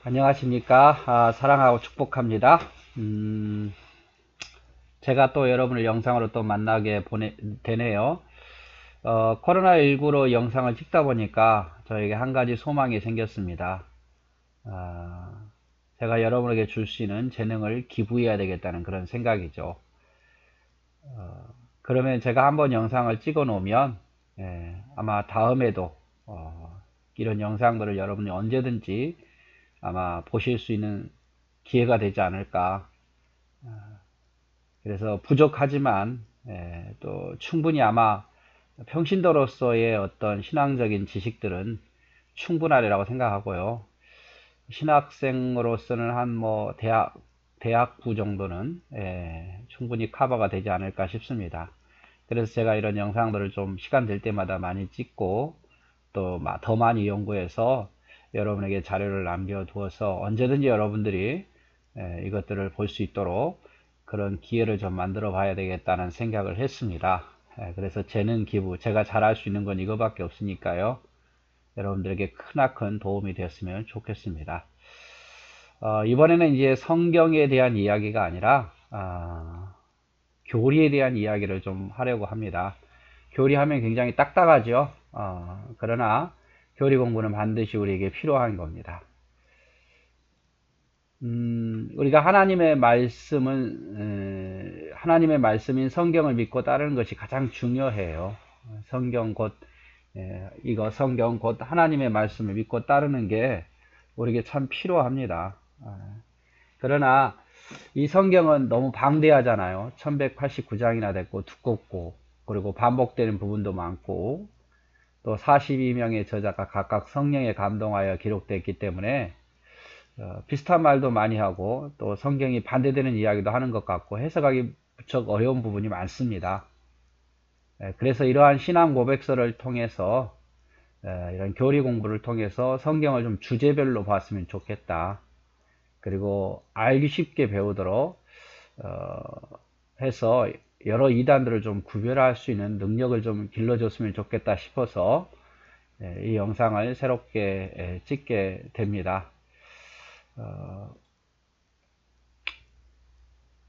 안녕하십니까. 사랑하고 축복합니다. 제가 또 여러분을 영상으로 또 만나게 되네요. 코로나19로 영상을 찍다 보니까 저에게 한 가지 소망이 생겼습니다. 아, 제가 여러분에게 줄 수 있는 재능을 기부해야 되겠다는 그런 생각이죠. 그러면 제가 한번 영상을 찍어 놓으면 아마 다음에도 이런 영상들을 여러분이 언제든지 아마 보실 수 있는 기회가 되지 않을까. 그래서 부족하지만 또 충분히 아마 평신도로서의 어떤 신앙적인 지식들은 충분하리라고 생각하고요. 신학생으로서는 한 뭐 대학부 정도는 충분히 커버가 되지 않을까 싶습니다. 그래서 제가 이런 영상들을 좀 시간 될 때마다 많이 찍고 또 더 많이 연구해서 여러분에게 자료를 남겨두어서 언제든지 여러분들이 이것들을 볼 수 있도록 그런 기회를 좀 만들어 봐야 되겠다는 생각을 했습니다. 그래서 재능 기부, 제가 잘할 수 있는 건 이거밖에 없으니까요. 여러분들에게 크나큰 도움이 되었으면 좋겠습니다. 이번에는 이제 성경에 대한 이야기가 아니라 교리에 대한 이야기를 좀 하려고 합니다. 교리하면 굉장히 딱딱하죠. 그러나 교리 공부는 반드시 우리에게 필요한 겁니다. 우리가 하나님의 말씀인 성경을 믿고 따르는 것이 가장 중요해요. 성경 곧, 성경 곧 하나님의 말씀을 믿고 따르는 게 우리에게 참 필요합니다. 그러나 이 성경은 너무 방대하잖아요. 1189장이나 됐고 두껍고, 그리고 반복되는 부분도 많고, 또 42명의 저자가 각각 성령에 감동하여 기록됐기 때문에 비슷한 말도 많이 하고 또 성경이 반대되는 이야기도 하는 것 같고 해석하기 무척 어려운 부분이 많습니다. 그래서 이러한 신앙 고백서를 통해서 이런 교리 공부를 통해서 성경을 좀 주제별로 봤으면 좋겠다. 그리고 알기 쉽게 배우도록 해서 여러 이단들을 좀 구별할 수 있는 능력을 좀 길러줬으면 좋겠다 싶어서 이 영상을 새롭게 찍게 됩니다.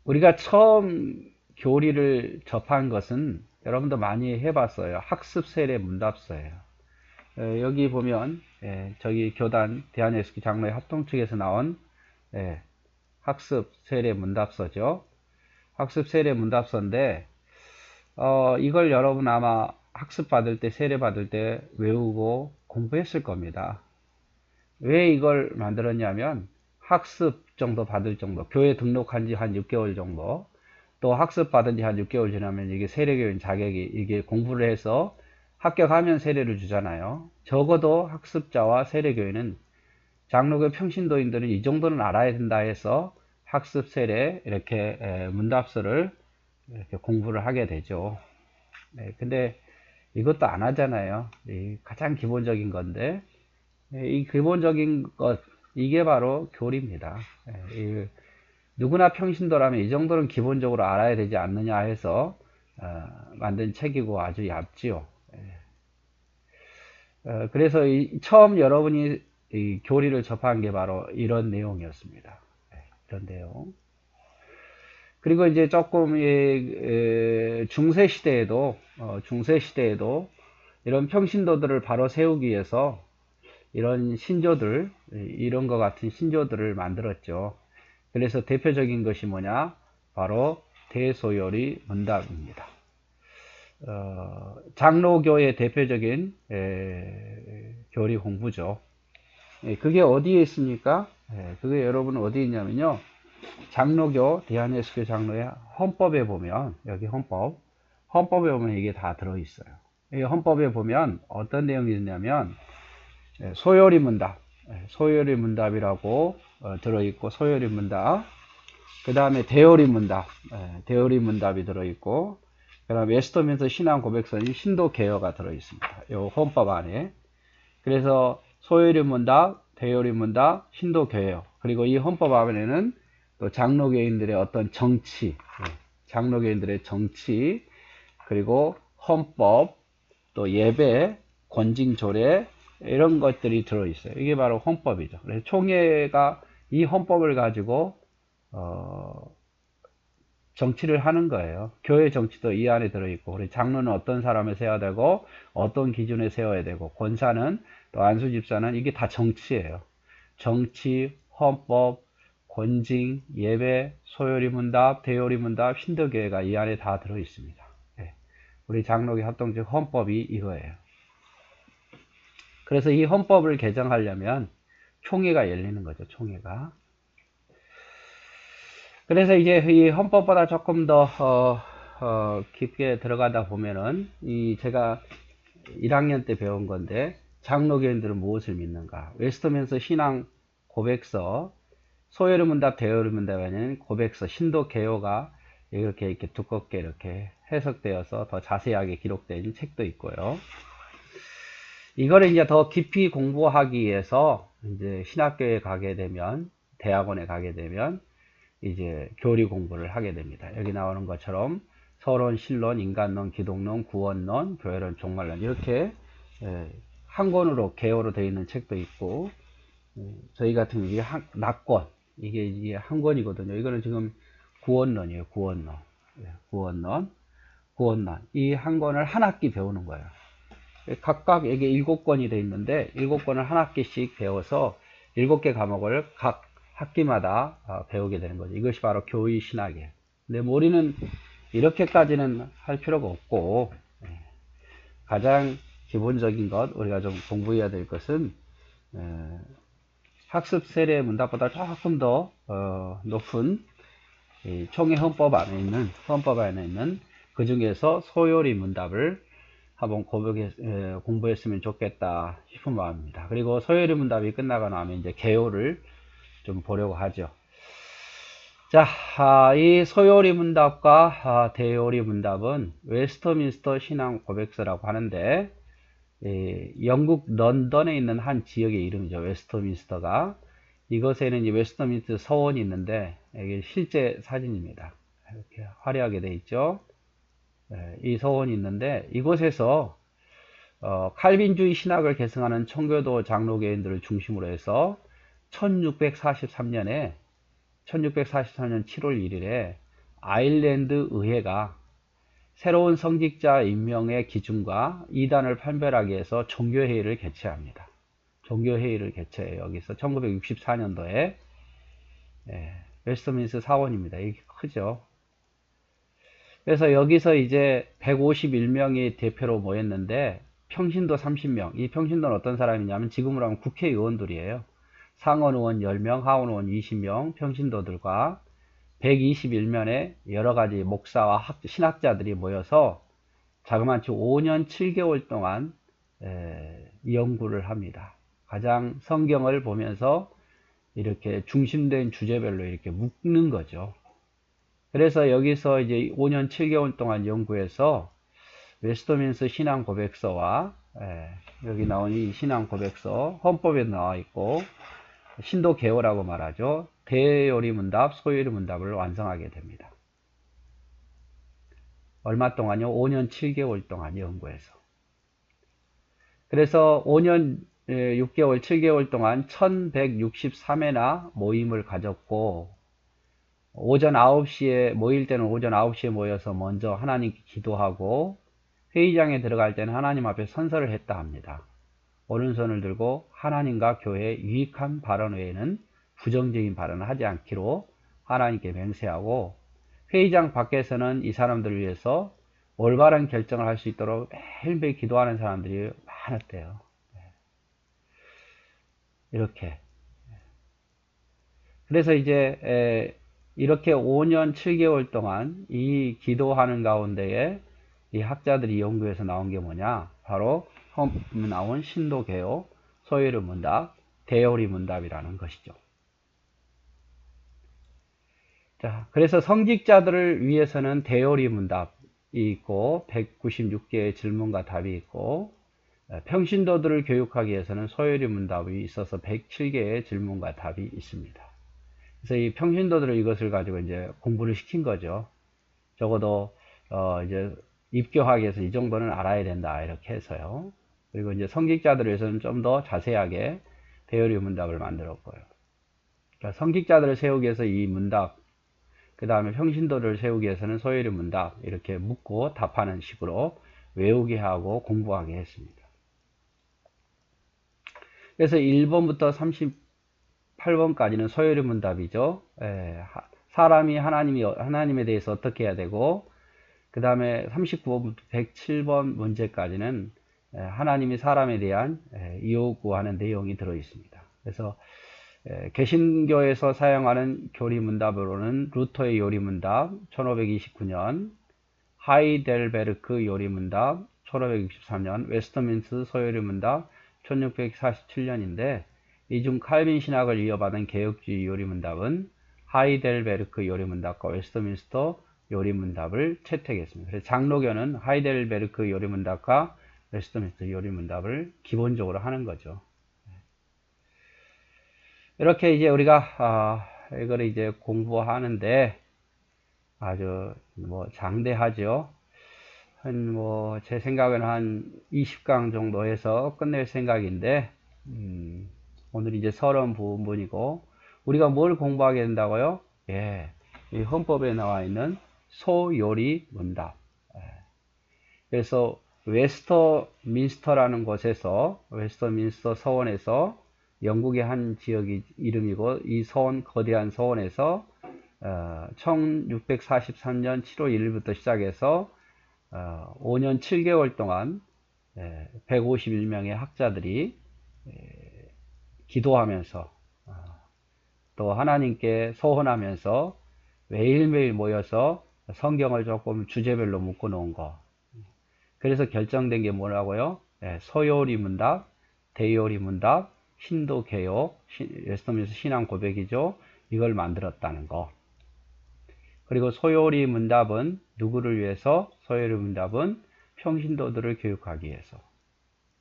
우리가 처음 교리를 접한 것은 여러분도 많이 해봤어요. 학습 세례 문답서예요. 여기 보면 저기 교단 대한예수교 장로회 합동 측에서 나온 학습 세례 문답서죠. 학습 세례 문답서인데 이걸 여러분 아마 학습 받을 때 세례 받을 때 외우고 공부했을 겁니다. 왜 이걸 만들었냐면 학습 정도 받을 정도, 교회 등록한 지 한 6개월 정도, 또 학습 받은 지 한 6개월 지나면 이게 세례교인 자격이 이게 공부를 해서 합격하면 세례를 주잖아요. 적어도 학습자와 세례교인은 장로교 평신도인들은 이 정도는 알아야 된다 해서 학습 세례 이렇게 문답서를 이렇게 공부를 하게 되죠. 근데 이것도 안 하잖아요. 이 가장 기본적인 건데 이 기본적인 것 이게 바로 교리입니다. 누구나 평신도라면 이 정도는 기본적으로 알아야 되지 않느냐 해서 만든 책이고 아주 얇지요. 그래서 처음 여러분이 이 교리를 접한 게 바로 이런 내용이었습니다. 이런 내용. 그리고 이제 조금 중세 시대에도 이런 평신도들을 바로 세우기 위해서 이런 신조들, 이런 것 같은 신조들을 만들었죠. 그래서 대표적인 것이 뭐냐? 바로 대소요리 문답입니다. 장로교의 대표적인 교리 공부죠. 그게 어디에 있습니까? 그게 여러분 어디 있냐면요. 장로교, 대한예수교 장로의 헌법에 보면, 여기 헌법에 보면 이게 다 들어있어요. 이 헌법에 보면 어떤 내용이 있냐면, 소요리 문답, 소요리 문답이라고 들어있고, 소요리 문답. 그 다음에 대요리 문답, 대요리 문답이 들어있고, 그 다음에 웨스터민스터 신앙 고백서인 신도 개요가 들어있습니다. 이 헌법 안에. 그래서 소요리 문답, 대요리 문답, 신도 개요. 그리고 이 헌법 안에는 또 장로교인들의 어떤 정치, 장로교인들의 정치, 그리고 헌법, 또 예배, 권징조례, 이런 것들이 들어있어요. 이게 바로 헌법이죠. 그래서 총회가 이 헌법을 가지고 정치를 하는 거예요. 교회 정치도 이 안에 들어있고, 우리 장로는 어떤 사람을 세워야 되고, 어떤 기준에 세워야 되고, 권사는, 또 안수집사는 이게 다 정치예요. 정치, 헌법, 권징, 예배, 소요리 문답, 대요리 문답, 신도교회가 이 안에 다 들어있습니다. 네. 우리 장로교 합동적 헌법이 이거예요. 그래서 이 헌법을 개정하려면 총회가 열리는 거죠. 총회가. 그래서 이제 이 헌법보다 조금 더 깊게 들어가다 보면은 이 제가 1학년 때 배운 건데, 장로교인들은 무엇을 믿는가? 웨스트민스터 신앙 고백서, 소요리 문답, 대요리 문답에는 고백서, 신도 개요가 이렇게 두껍게 이렇게 해석되어서 더 자세하게 기록된 책도 있고요. 이거를 이제 더 깊이 공부하기 위해서 이제 신학교에 가게 되면, 대학원에 가게 되면 이제 교리 공부를 하게 됩니다. 여기 나오는 것처럼 서론, 신론, 인간론, 기독론, 구원론, 교회론, 종말론 이렇게 한 권으로 개요로 되어 있는 책도 있고, 저희 같은 경우 이게 낙권, 이게 한 권이거든요. 이거는 지금 구원론이에요. 구원론. 구원론. 이 한 권을 한 학기 배우는 거예요. 각각 이게 7권이 되어 있는데 7권을 한 학기씩 배워서 7개 과목을 각 학기마다 배우게 되는 거죠. 이것이 바로 교의 신학이에요. 근데 뭐 우리는 이렇게까지는 할 필요가 없고, 가장 기본적인 것, 우리가 좀 공부해야 될 것은 학습 세례 문답보다 조금 더 높은 총회 헌법 안에 있는 그 중에서 소요리 문답을 한번 공부했으면 좋겠다 싶은 마음입니다. 그리고 소요리 문답이 끝나고 나면 이제 개요를 좀 보려고 하죠. 자, 이 소요리 문답과 대요리 문답은 웨스트민스터 신앙 고백서라고 하는데, 영국 런던에 있는 한 지역의 이름이죠. 웨스트민스터가. 이곳에는 이제 웨스트민스터 서원이 있는데, 이게 실제 사진입니다. 이렇게 화려하게 되어 있죠. 이 서원이 있는데, 이곳에서 칼빈주의 신학을 계승하는 청교도 장로교인들을 중심으로 해서 1643년 7월 1일에 아일랜드 의회가 새로운 성직자 임명의 기준과 이단을 판별하기 위해서 종교회의를 개최합니다. 종교회의를 개최해요. 여기서 1964년도에 웨스트민스터 사원입니다. 이게 크죠. 그래서 여기서 이제 151명이 대표로 모였는데, 평신도 30명. 이 평신도는 어떤 사람이냐면 지금으로 하면 국회의원들이에요. 상원 의원 10명, 하원 의원 20명, 평신도들과 121명의 여러 가지 목사와 신학자들이 모여서 자그마치 5년 7개월 동안 연구를 합니다. 가장 성경을 보면서 이렇게 중심된 주제별로 이렇게 묶는 거죠. 그래서 여기서 이제 5년 7개월 동안 연구해서 웨스트민스터 신앙 고백서와 여기 나온 이 신앙 고백서, 헌법에 나와 있고 신도 개요라고 말하죠. 대요리 문답, 소요리 문답을 완성하게 됩니다. 얼마 동안요? 5년 7개월 동안 연구해서. 그래서 5년 6개월, 7개월 동안 1163회나 모임을 가졌고, 오전 9시에 모일 때는 오전 9시에 모여서 먼저 하나님께 기도하고, 회의장에 들어갈 때는 하나님 앞에 선서를 했다 합니다. 오른손을 들고 하나님과 교회에 유익한 발언 외에는 부정적인 발언을 하지 않기로 하나님께 맹세하고, 회의장 밖에서는 이 사람들을 위해서 올바른 결정을 할 수 있도록 매일매일 기도하는 사람들이 많았대요. 이렇게. 그래서 이제 이렇게 5년 7개월 동안 이 기도하는 가운데에 이 학자들이 연구해서 나온 게 뭐냐? 바로 나온 신도개요, 소요리 문답, 대요리 문답이라는 것이죠. 자, 그래서 성직자들을 위해서는 대요리 문답이 있고 196개의 질문과 답이 있고, 평신도들을 교육하기 위해서는 소요리 문답이 있어서 107개의 질문과 답이 있습니다. 그래서 이 평신도들을 이것을 가지고 이제 공부를 시킨 거죠. 적어도 이제 입교하기 위해서 이 정도는 알아야 된다, 이렇게 해서요. 그리고 이제 성직자들을 위해서는 좀 더 자세하게 대요리 문답을 만들었고요. 그러니까 성직자들을 세우기 위해서 이 문답, 그 다음에 평신도를 세우기 위해서는 소요리 문답, 이렇게 묻고 답하는 식으로 외우게 하고 공부하게 했습니다. 그래서 1번부터 38번까지는 소요리 문답이죠. 사람이 하나님에 대해서 어떻게 해야 되고, 그 다음에 39번부터 107번 문제까지는 하나님이 사람에 대한 이요구하는 내용이 들어 있습니다. 그래서 개신교에서 사용하는 교리문답으로는 루터의 요리문답 1529년, 하이델베르크 요리문답 1563년, 웨스터민스 소요리문답 1647년인데 이 중 칼빈 신학을 이어받은 개혁주의 요리문답은 하이델베르크 요리문답과 웨스터민스터 요리문답을 채택했습니다. 그래서 장로교는 하이델베르크 요리문답과 웨스터민스터 요리문답을 기본적으로 하는 거죠. 이렇게 이제 우리가 이거를 이제 공부하는데 아주 장대하죠. 제 생각에는 한 20강 정도 해서 끝낼 생각인데 오늘 이제 30부분이고 우리가 뭘 공부하게 된다고요? 이 헌법에 나와 있는 소요리 문답. 그래서 웨스터민스터라는 곳에서 웨스터민스터 서원에서 영국의 한 지역이 이름이고 이 서원, 거대한 서원에서 1643년 7월 1일부터 시작해서 5년 7개월 동안 151명의 학자들이 기도하면서 또 하나님께 소원하면서 매일매일 모여서 성경을 조금 주제별로 묶어 놓은 거. 그래서 결정된 게 뭐라고요? 소요리 문답, 대요리 문답, 신도 개요, 웨스터민스터 신앙 고백이죠. 이걸 만들었다는 거. 그리고 소요리 문답은 누구를 위해서? 소요리 문답은 평신도들을 교육하기 위해서.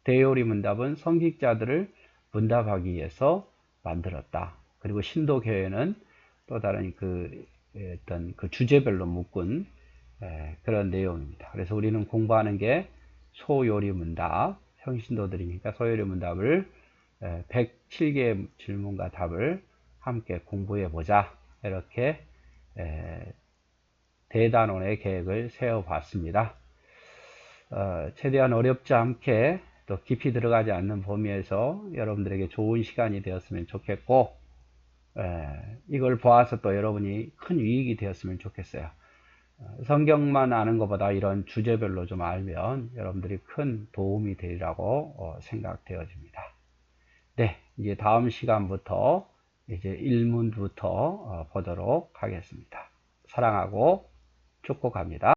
대요리 문답은 성직자들을 문답하기 위해서 만들었다. 그리고 신도 교회는 또 다른 어떤 주제별로 묶은 그런 내용입니다. 그래서 우리는 공부하는 게 소요리 문답, 평신도들이니까 소요리 문답을 107개의 질문과 답을 함께 공부해 보자. 이렇게 대단원의 계획을 세워봤습니다. 최대한 어렵지 않게 또 깊이 들어가지 않는 범위에서 여러분들에게 좋은 시간이 되었으면 좋겠고 이걸 보아서 또 여러분이 큰 유익이 되었으면 좋겠어요. 성경만 아는 것보다 이런 주제별로 좀 알면 여러분들이 큰 도움이 되리라고 생각되어집니다. 네, 이제 다음 시간부터 이제 1문부터 보도록 하겠습니다. 사랑하고 축복합니다.